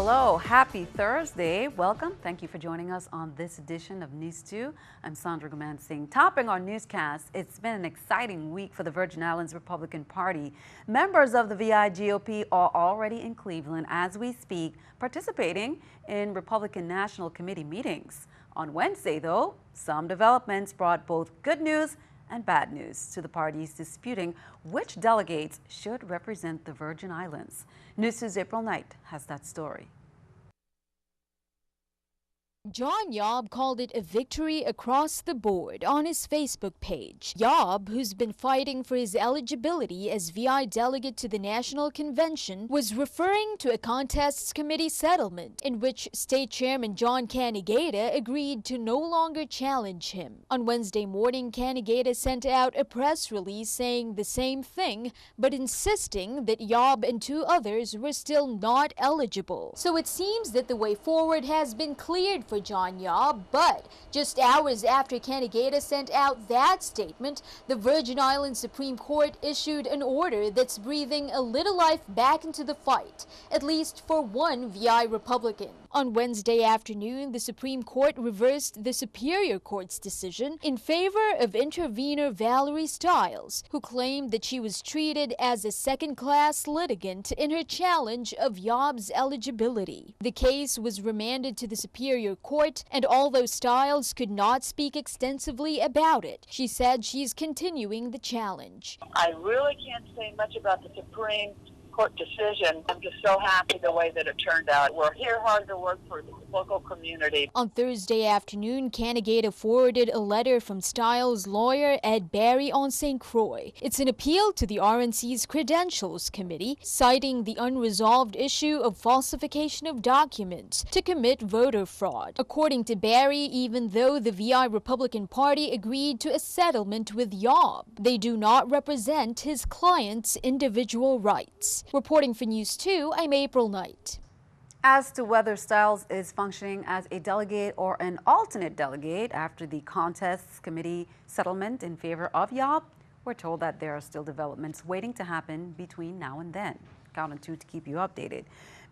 Hello, happy Thursday. Welcome. Thank you for joining us on this edition of News 2. I'm Sandra Gumansing. Topping our newscast, it's been an exciting week for the Virgin Islands Republican Party. Members of the VI GOP are already in Cleveland as we speak, participating in Republican National Committee meetings. On Wednesday, though, some developments brought both good news and bad news to the parties disputing which delegates should represent the Virgin Islands. News2's April Knight has that story. John Yob called it a victory across the board on his Facebook page. Yob, who's been fighting for his eligibility as VI delegate to the National Convention, was referring to a contests committee settlement in which State Chairman John Canigata agreed to no longer challenge him. On Wednesday morning, Canigata sent out a press release saying the same thing, but insisting that Yob and two others were still not eligible. So it seems that the way forward has been cleared for John Yob, but just hours after Canigata sent out that statement, the Virgin Islands Supreme Court issued an order that's breathing a little life back into the fight, at least for one VI Republican. On Wednesday afternoon, the Supreme Court reversed the Superior Court's decision in favor of intervener Valerie Stiles, who claimed that she was treated as a second-class litigant in her challenge of Yob's eligibility. The case was remanded to the Superior Court, and although Stiles could not speak extensively about it, she said she's continuing the challenge. I really can't say much about the Supreme Court decision. I'm just so happy the way that it turned out. We're here hard to work for the local community. On Thursday afternoon, Canigata forwarded a letter from Stiles' lawyer Ed Barry on St. Croix. It's an appeal to the RNC's Credentials Committee, citing the unresolved issue of falsification of documents to commit voter fraud. According to Barry, even though the VI Republican Party agreed to a settlement with Yob, they do not represent his client's individual rights. Reporting for News 2, I'm April Knight. As to whether Stiles is functioning as a delegate or an alternate delegate after the contests committee settlement in favor of Yob, we're told that there are still developments waiting to happen between now and then. Count on 2 to keep you updated.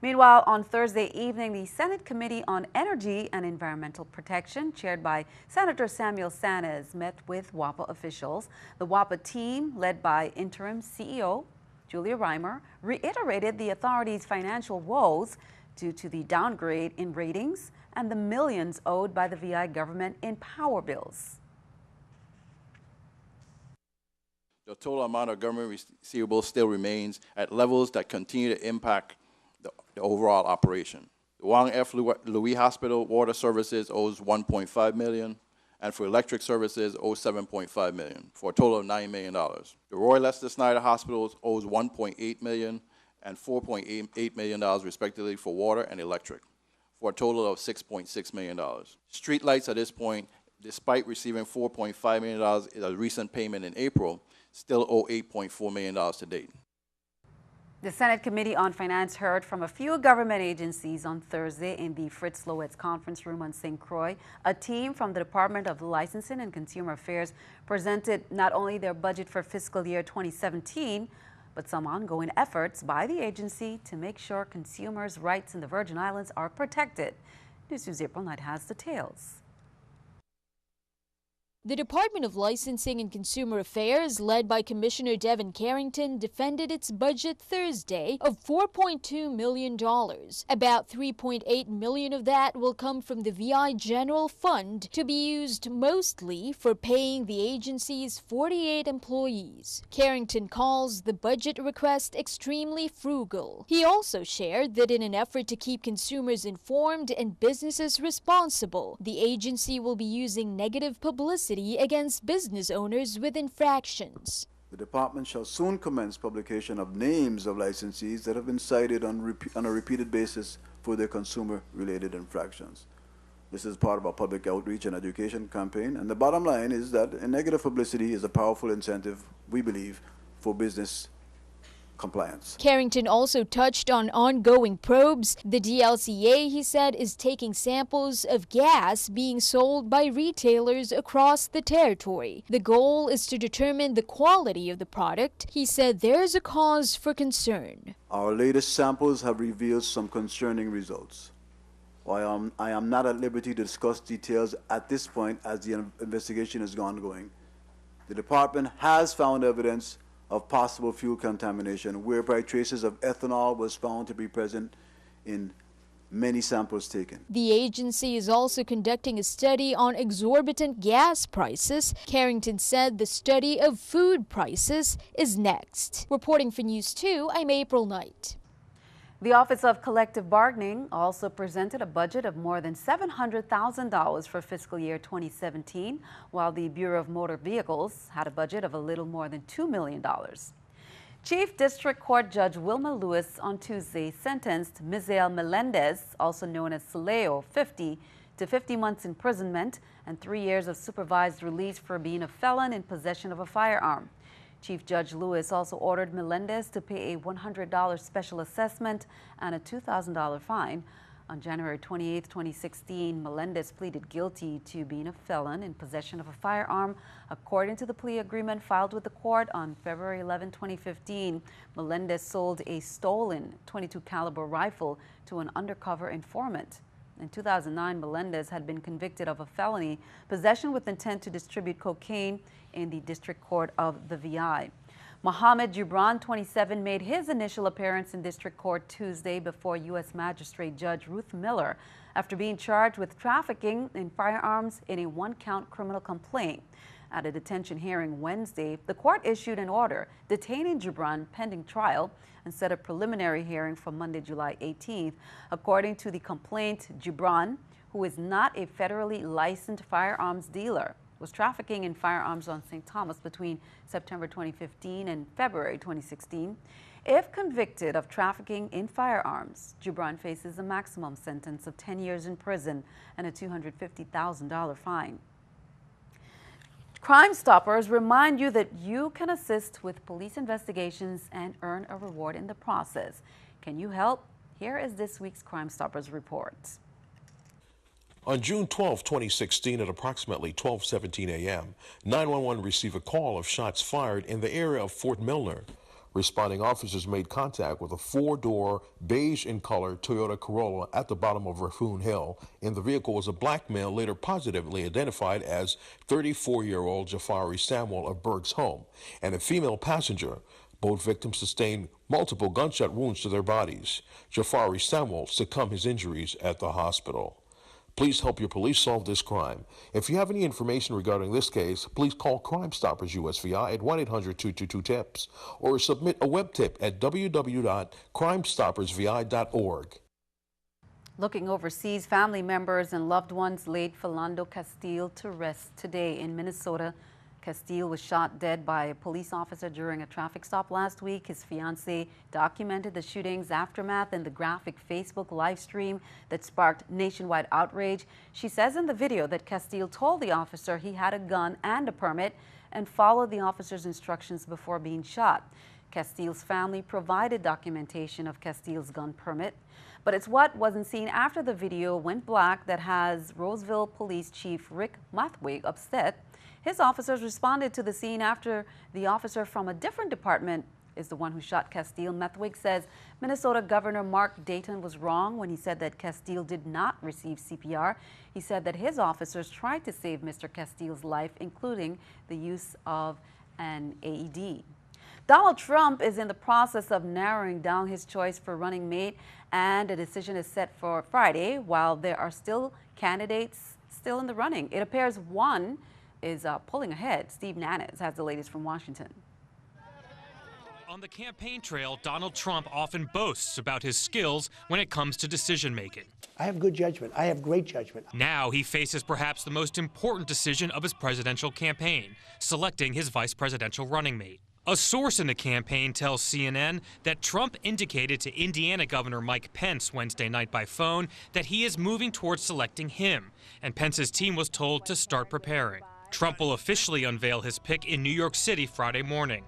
Meanwhile, on Thursday evening, the Senate Committee on Energy and Environmental Protection, chaired by Senator Samuel Sanes, met with WAPA officials. The WAPA team, led by interim CEO Julia Reimer, reiterated the authority's financial woes due to the downgrade in ratings and the millions owed by the VI government in power bills. The total amount of government receivables still remains at levels that continue to impact the overall operation. The Wang F. Louis Hospital Water Services owes $1.5 million, and for electric services owes $7.5 million, for a total of $9 million. The Roy Lester Snyder Hospitals owes $1.8 million and $4.8 million respectively for water and electric, for a total of $6.6 million. Streetlights at this point, despite receiving $4.5 million in a recent payment in April, still owe $8.4 million to date. The Senate Committee on Finance heard from a few government agencies on Thursday in the Fritz Loett's conference room on St. Croix. A team from the Department of Licensing and Consumer Affairs presented not only their budget for fiscal year 2017, but some ongoing efforts by the agency to make sure consumers' rights in the Virgin Islands are protected. News2's April Knight has details. The Department of Licensing and Consumer Affairs, led by Commissioner Devin Carrington, defended its budget Thursday of $4.2 million. About $3.8 million of that will come from the VI General Fund, to be used mostly for paying the agency's 48 employees. Carrington calls the budget request extremely frugal. He also shared that in an effort to keep consumers informed and businesses responsible, the agency will be using negative publicity against business owners with infractions. The department shall soon commence publication of names of licensees that have been cited on a repeated basis for their consumer-related infractions. This is part of our public outreach and education campaign, and the bottom line is that negative publicity is a powerful incentive, we believe, for business compliance. Carrington also touched on ongoing probes. The DLCA, he said, is taking samples of gas being sold by retailers across the territory. The goal is to determine the quality of the product. He said there's a cause for concern. Our latest samples have revealed some concerning results. While I am not at liberty to discuss details at this point as the investigation is ongoing, the department has found evidence of possible fuel contamination, whereby traces of ethanol was found to be present in many samples taken. The agency is also conducting a study on exorbitant gas prices. Carrington said the study of food prices is next. Reporting for News 2, I'm April Knight. The Office of Collective Bargaining also presented a budget of more than $700,000 for fiscal year 2017, while the Bureau of Motor Vehicles had a budget of a little more than $2 million. Chief District Court Judge Wilma Lewis on Tuesday sentenced Misael Melendez, also known as Saleo, 50 to 50 months imprisonment and 3 years of supervised release for being a felon in possession of a firearm. Chief Judge Lewis also ordered Melendez to pay a $100 special assessment and a $2,000 fine. On January 28, 2016, Melendez pleaded guilty to being a felon in possession of a firearm. According to the plea agreement filed with the court on February 11, 2015, Melendez sold a stolen .22 caliber rifle to an undercover informant. In 2009, Melendez had been convicted of a felony, possession with intent to distribute cocaine, in the District Court of the VI. Mohammed Gibran, 27, made his initial appearance in District Court Tuesday before U.S. Magistrate Judge Ruth Miller after being charged with trafficking in firearms in a one-count criminal complaint. At a detention hearing Wednesday, the court issued an order detaining Gibran pending trial and set a preliminary hearing for Monday, July 18th. According to the complaint, Gibran, who is not a federally licensed firearms dealer, was trafficking in firearms on St. Thomas between September 2015 and February 2016. If convicted of trafficking in firearms, Gibran faces a maximum sentence of 10 years in prison and a $250,000 fine. Crime Stoppers remind you that you can assist with police investigations and earn a reward in the process. Can you help? Here is this week's Crime Stoppers report. On June 12, 2016, at approximately 12:17 a.m., 911 received a call of shots fired in the area of Fort Milner. Responding officers made contact with a four-door, beige in color Toyota Corolla at the bottom of Raccoon Hill. In the vehicle was a black male, later positively identified as 34-year-old Jafari Samuel of Berg's home, and a female passenger. Both victims sustained multiple gunshot wounds to their bodies. Jafari Samuel succumbed his injuries at the hospital. Please help your police solve this crime. If you have any information regarding this case, please call Crime Stoppers USVI at 1-800-222-TIPS or submit a web tip at www.crimestoppersvi.org. Looking overseas, family members and loved ones laid Philando Castile to rest today in Minnesota. Castile was shot dead by a police officer during a traffic stop last week. His fiancée documented the shooting's aftermath in the graphic Facebook live stream that sparked nationwide outrage. She says in the video that Castile told the officer he had a gun and a permit and followed the officer's instructions before being shot. Castile's family provided documentation of Castile's gun permit, but it's what wasn't seen after the video went black that has Roseville Police Chief Rick Mathwig upset. His officers responded to the scene after the officer from a different department is the one who shot Castile. Mathwig says Minnesota Governor Mark Dayton was wrong when he said that Castile did not receive CPR. He said that his officers tried to save Mr. Castile's life, including the use of an AED. Donald Trump is in the process of narrowing down his choice for running mate, and a decision is set for Friday, while there are still candidates still in the running. It appears one is pulling ahead. Steve Nannes has the latest from Washington. On the campaign trail, Donald Trump often boasts about his skills when it comes to decision making. I have good judgment. I have great judgment. Now he faces perhaps the most important decision of his presidential campaign, selecting his vice presidential running mate. A source in the campaign tells CNN that Trump indicated to Indiana Governor Mike Pence Wednesday night by phone that he is moving towards selecting him, and Pence's team was told to start preparing. Trump will officially unveil his pick in New York City Friday morning.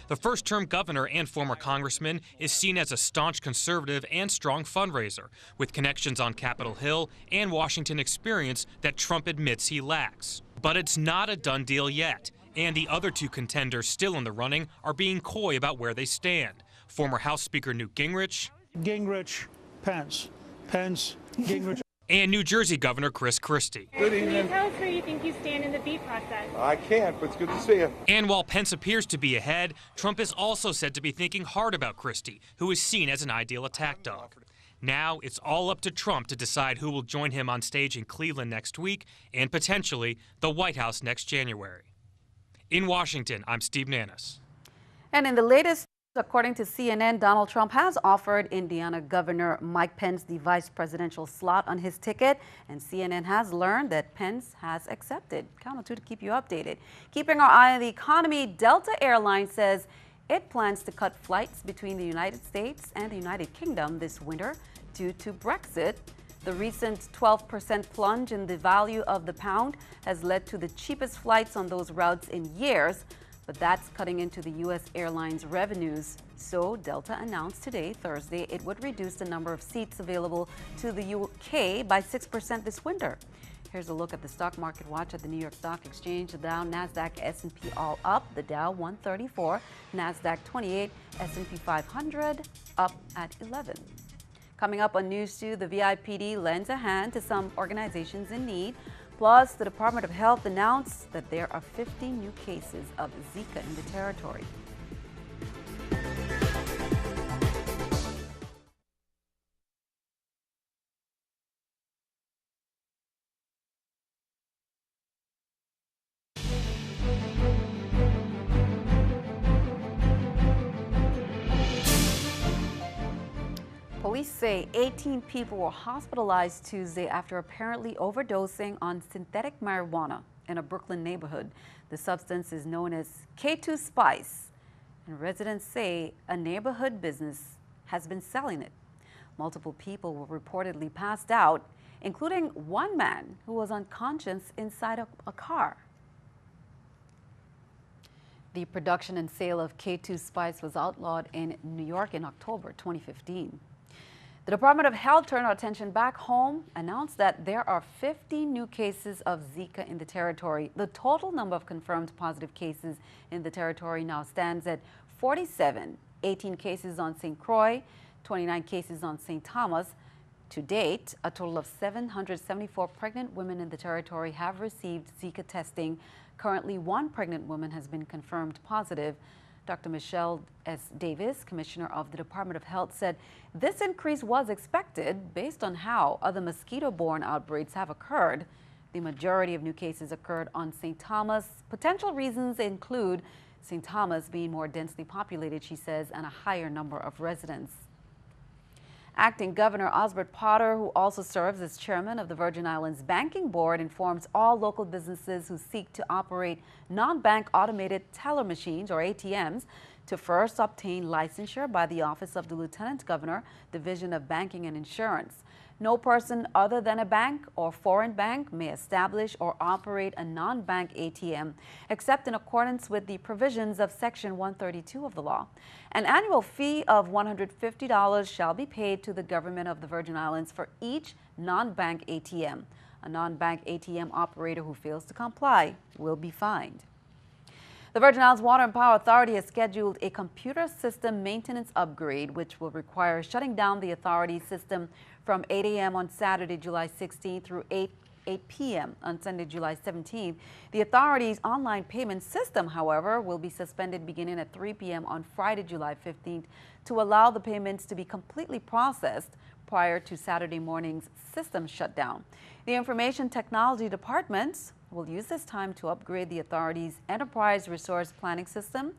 The first-term governor and former congressman is seen as a staunch conservative and strong fundraiser, with connections on Capitol Hill and Washington experience that Trump admits he lacks. But it's not a done deal yet, and the other two contenders still in the running are being coy about where they stand. Former House Speaker Newt Gingrich, Pence, Gingrich. And New Jersey Governor Chris Christie. Good evening. Can you tell us where you think you stand in the beat process? I can't, but it's good to see you. And while Pence appears to be ahead, Trump is also said to be thinking hard about Christie, who is seen as an ideal attack dog. Now it's all up to Trump to decide who will join him on stage in Cleveland next week and potentially the White House next January. In Washington, I'm Steve Nannis. And in the latest, according to CNN, Donald Trump has offered Indiana Governor Mike Pence the vice presidential slot on his ticket, and CNN has learned that Pence has accepted. Count on two to keep you updated. Keeping our eye on the economy, Delta Airlines says it plans to cut flights between the United States and the United Kingdom this winter due to Brexit. The recent 12% plunge in the value of the pound has led to the cheapest flights on those routes in years. But that's cutting into the U.S. airlines' revenues. So Delta announced today, Thursday, it would reduce the number of seats available to the U.K. by 6% this winter. Here's a look at the stock market watch at the New York Stock Exchange. The Dow, NASDAQ, S&P all up. The Dow 134, NASDAQ 28, S&P 500 up at 11. Coming up on News 2, the VIPD lends a hand to some organizations in need. Plus, the Department of Health announced that there are 50 new cases of Zika in the territory. Police say 18 people were hospitalized Tuesday after apparently overdosing on synthetic marijuana in a Brooklyn neighborhood. The substance is known as K2 Spice, and residents say a neighborhood business has been selling it. Multiple people were reportedly passed out, including one man who was unconscious inside a car. The production and sale of K2 Spice was outlawed in New York in October 2015. The Department of Health turned our attention back home, announced that there are 50 new cases of Zika in the territory. The total number of confirmed positive cases in the territory now stands at 47, 18 cases on St. Croix, 29 cases on St. Thomas. To date, a total of 774 pregnant women in the territory have received Zika testing. Currently, one pregnant woman has been confirmed positive. Dr. Michelle S. Davis, Commissioner of the Department of Health, said this increase was expected based on how other mosquito-borne outbreaks have occurred. The majority of new cases occurred on St. Thomas. Potential reasons include St. Thomas being more densely populated, she says, and a higher number of residents. Acting Governor Osbert Potter, who also serves as chairman of the Virgin Islands Banking Board, informs all local businesses who seek to operate non-bank automated teller machines, or ATMs, to first obtain licensure by the Office of the Lieutenant Governor, Division of Banking and Insurance. No person other than a bank or foreign bank may establish or operate a non-bank ATM, except in accordance with the provisions of Section 132 of the law. An annual fee of $150 shall be paid to the government of the Virgin Islands for each non-bank ATM. A non-bank ATM operator who fails to comply will be fined. The Virgin Islands Water and Power Authority has scheduled a computer system maintenance upgrade, which will require shutting down the authority's system from 8 a.m. on Saturday, July 16th through 8 p.m. on Sunday, July 17th. The authority's online payment system, however, will be suspended beginning at 3 p.m. on Friday, July 15th to allow the payments to be completely processed prior to Saturday morning's system shutdown. The Information Technology Department will use this time to upgrade the authority's enterprise resource planning system.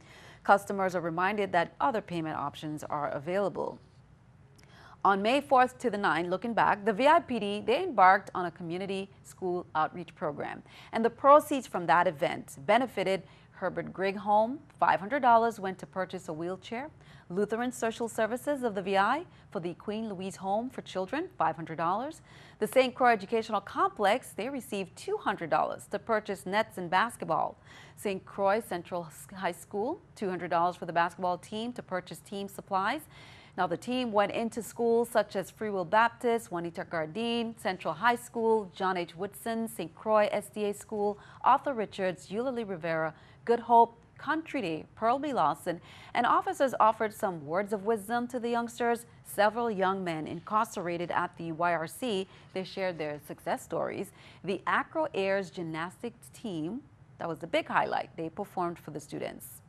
Customers are reminded that other payment options are available. On May 4th to the 9th, looking back, the VIPD, they embarked on a community school outreach program. And the proceeds from that event benefited Herbert Grigg Home, $500 went to purchase a wheelchair. Lutheran Social Services of the VI for the Queen Louise Home for Children, $500. The St. Croix Educational Complex, they received $200 to purchase nets and basketball. St. Croix Central High School, $200 for the basketball team to purchase team supplies. Now, the team went into schools such as Free Will Baptist, Juanita Gardine, Central High School, John H. Woodson, St. Croix SDA School, Arthur Richards, Eulalie Rivera, Good Hope, Country Day, Pearl B. Lawson, and officers offered some words of wisdom to the youngsters. Several young men incarcerated at the YRC, they shared their success stories. The Acro Airs gymnastics team, that was the big highlight. They performed for the students.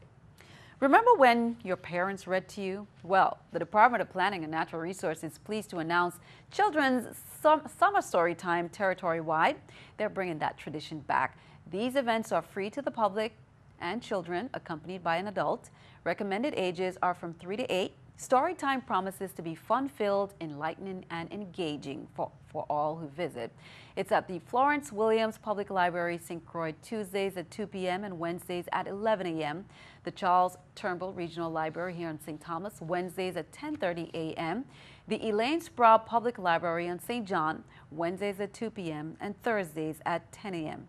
Remember when your parents read to you? Well, the Department of Planning and Natural Resources is pleased to announce Children's Summer Story Time territory-wide. They're bringing that tradition back. These events are free to the public and children accompanied by an adult. Recommended ages are from 3 to 8. Story time promises to be fun-filled, enlightening, and engaging for all who visit. It's at the Florence Williams Public Library, St. Croix, Tuesdays at 2 p.m. and Wednesdays at 11 a.m. The Charles Turnbull Regional Library here in St. Thomas, Wednesdays at 10:30 a.m. The Elaine Sproul Public Library on St. John, Wednesdays at 2 p.m. and Thursdays at 10 a.m.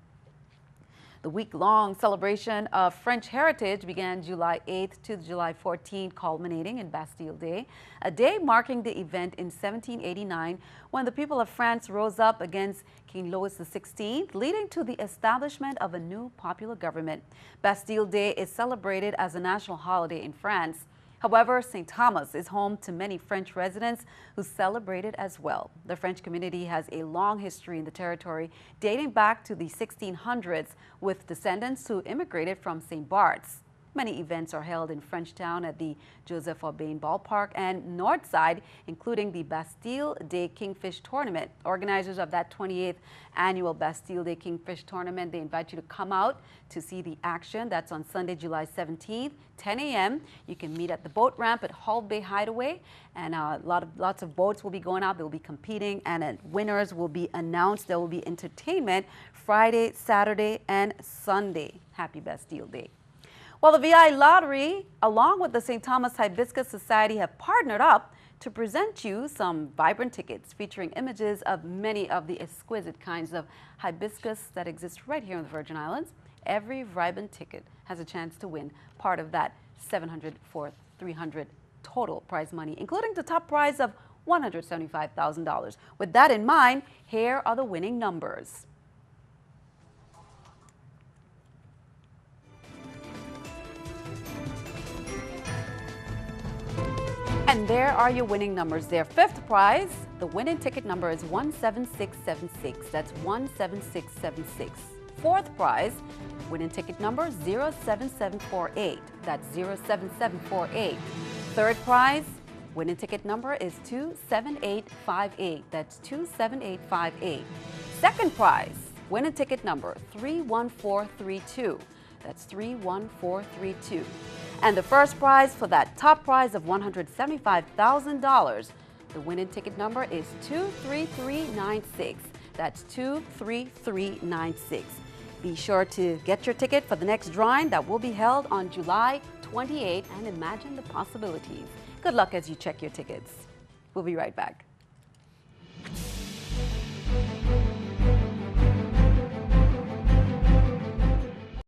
The week-long celebration of French heritage began July 8th to July 14th, culminating in Bastille Day, a day marking the event in 1789 when the people of France rose up against King Louis XVI, leading to the establishment of a new popular government. Bastille Day is celebrated as a national holiday in France. However, St. Thomas is home to many French residents who celebrate it as well. The French community has a long history in the territory, dating back to the 1600s, with descendants who immigrated from St. Bart's. Many events are held in Frenchtown at the Joseph Urbain Ballpark and Northside, including the Bastille Day Kingfish Tournament. Organizers of that 28th annual Bastille Day Kingfish Tournament, they invite you to come out to see the action. That's on Sunday, July 17th, 10 a.m. You can meet at the boat ramp at Hull Bay Hideaway, and lots of boats will be going out. They will be competing, and winners will be announced. There will be entertainment Friday, Saturday, and Sunday. Happy Bastille Day. Well, the VI Lottery, along with the St. Thomas Hibiscus Society, have partnered up to present you some vibrant tickets featuring images of many of the exquisite kinds of hibiscus that exist right here in the Virgin Islands. Every vibrant ticket has a chance to win part of that $700 for $300 total prize money, including the top prize of $175,000. With that in mind, here are the winning numbers. And there are your winning numbers there. Fifth prize, the winning ticket number is 17676. That's 17676. Fourth prize, winning ticket number 07748. That's 07748. Third prize, winning ticket number is 27858. That's 27858. Second prize, winning ticket number 31432. That's 31432. And the first prize for that top prize of $175,000, the winning ticket number is 23396. That's 23396. Be sure to get your ticket for the next drawing that will be held on July 28th, and imagine the possibilities. Good luck as you check your tickets. We'll be right back.